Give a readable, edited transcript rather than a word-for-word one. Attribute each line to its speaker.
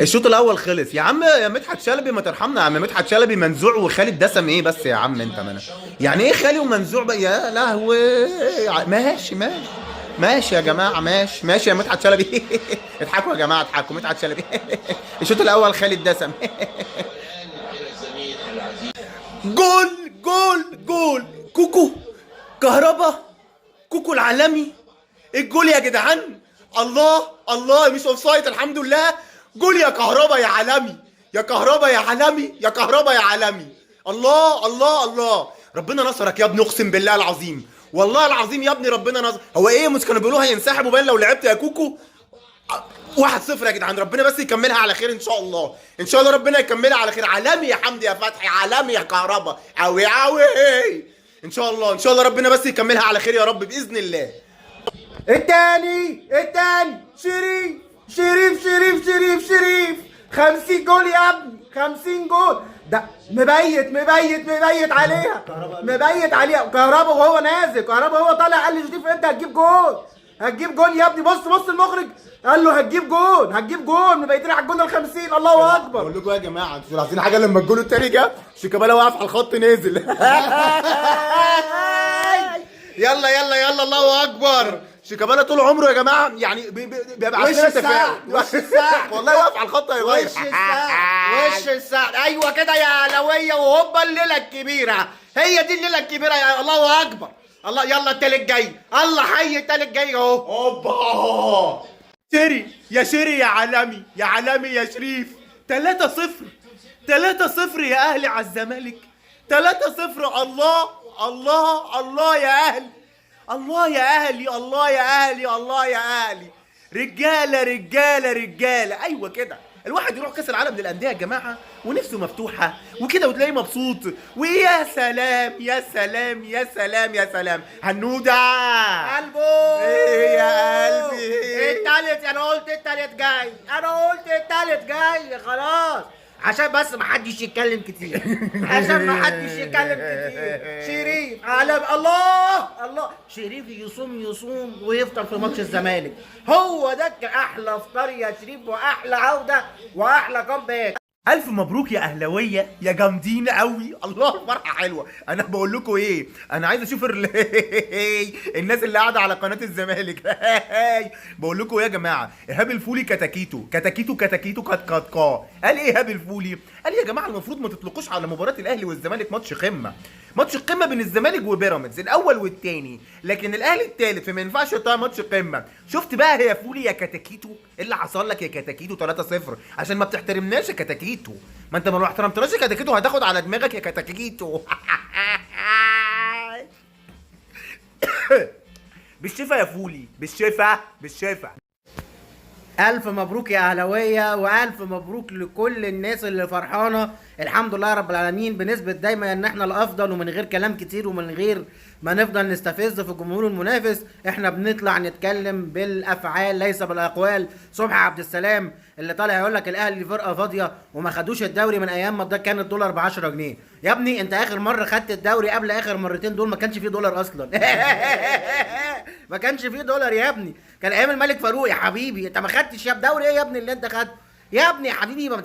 Speaker 1: الشوط الاول خلص يا عم. يا مدحت شلبي ما ترحمنا يا عم مدحت شلبي. منزوع وخالد دسم ايه بس يا عم انت منا. يعني ايه خالي ومنزوع بقى يا لهوي. ماشي ماشي ماشي يا جماعه ماشي ماشي يا مدحت شلبي. اضحكوا يا جماعه اضحكوا مدحت شلبي. الشوط الاول خالد دسم. جول جول جول. كوكو كهربا. كوكو العالمي. الجول يا جدعان. الله الله مش اوف سايد الحمد لله. جول يا كهربا يا عالمي. يا كهربا يا عالمي يا كهربا يا عالمي. الله الله الله. ربنا نصرك يا ابني اقسم بالله العظيم. والله العظيم يا ابني ربنا نصر. هو ايه مش كانوا بيقولوا هينسحبوا باين لو لعبت يا كوكو. 1-0 يا جدعان. ربنا بس يكملها على خير ان شاء الله. ان شاء الله ربنا يكملها على خير. عالمي يا حمدي يا فتحي. عالمي يا كهربا. اوي اوي. ان شاء الله ان شاء الله ربنا بس يكملها على خير يا رب باذن الله. التاني شريف شريف شريف شريف شريف. 50 جول يا ابني 50 جول. ده مبيت عليها. مبيت عليها كهربا وهو نازل. كهربا وهو طالع قال لي شريف انت هتجيب جول. هتجيب جول يا ابني. بص المخرج قال له هتجيب جول مبيتين على الجول ال50. الله اكبر. بقول لكم يا جماعه انتوا عايزين حاجه لما الجول التاني جه شيكابالا واقف على الخط نازل. يلا يلا يلا الله اكبر. شيكابالا طول عمره يا جماعه يعني بيبقى عندنا تفاؤل. وش الساعه والله واقف على الخط هيغير.
Speaker 2: وش الساعه ايوه كده يا علويه. وهوبا الليله الكبيره. هي دي الليله الكبيره يا الله اكبر. الله يلا التالت جاي. الله حي التالت جاي اهو.
Speaker 1: اوبا. شيري يا عالمي يا عالمي يا شريف. 3-0 يا اهلي على الزمالك. 3-0. الله الله الله يا اهلي. الله يا اهلي الله يا اهلي الله يا اهلي. رجاله رجاله رجاله. ايوه كده الواحد يروح كاس العالم للانديه يا جماعه ونفسه مفتوحه وكده وتلاقيه مبسوط. ويا سلام يا سلام يا سلام يا سلام. هنوده
Speaker 2: قلبه.
Speaker 1: ايه يا قلبي.
Speaker 2: التالت انا قلت التالت جاي خلاص. عشان بس ما حدش يتكلم كتير. شريف عالم. الله شريف يصوم ويفطر في ماتش الزمالك. هو ده احلى فطار يا شريف واحلى عوده واحلى كومباك.
Speaker 1: الف مبروك يا اهلاويه يا جامدين قوي. الله الفرحه حلوه. انا بقول لكم ايه انا عايز اشوف الناس اللي قاعده على قناه الزمالك. بقول لكم ايه يا جماعه. ايهاب الفولي كتاكيتو كات قال ايه ايهاب الفولي. قال يا جماعه المفروض ما تطلقوش على مباراه الاهلي والزمالك ماتش قمه. ماتش القمه بين الزمالك وبيراميدز الاول والثاني لكن الاهلي الثالث فما ينفعش يطلع ماتش قمه. شفت بقى يا فولي يا كتاكيتو ايه اللي حصل لك يا كتاكيتو. 3-0 عشان ما بتحترمناش يا كتاكيتو. ما انت ما احترمتناش يا كتاكيتو هتاخد على دماغك يا كتاكيتو. بالشفا يا فولي بالشفا.
Speaker 2: ألف مبروك يا أهلاوية وألف مبروك لكل الناس اللي فرحانة. الحمد لله رب العالمين. بنثبت دايما إن إحنا الأفضل ومن غير كلام كتير ومن غير ما نفضل نستفز في الجمهور المنافس. إحنا بنطلع نتكلم بالأفعال ليس بالأقوال. صبحي عبد السلام اللي طالع يقول لك الأهلي فرقة فاضية وما خدوش الدوري من أيام ما ده كان الدولار ب10 جنيه. يا ابني أنت آخر مرة خدت الدوري قبل آخر مرتين دول ما كانش فيه دولار أصلا. ما كانش فيه دولار يا ابني. كان أيام الملك فاروق يا حبيبي. أنت ما خدتش يا دوري إيه يا ابني اللي أنت خدته يا ابني يا حبيبي.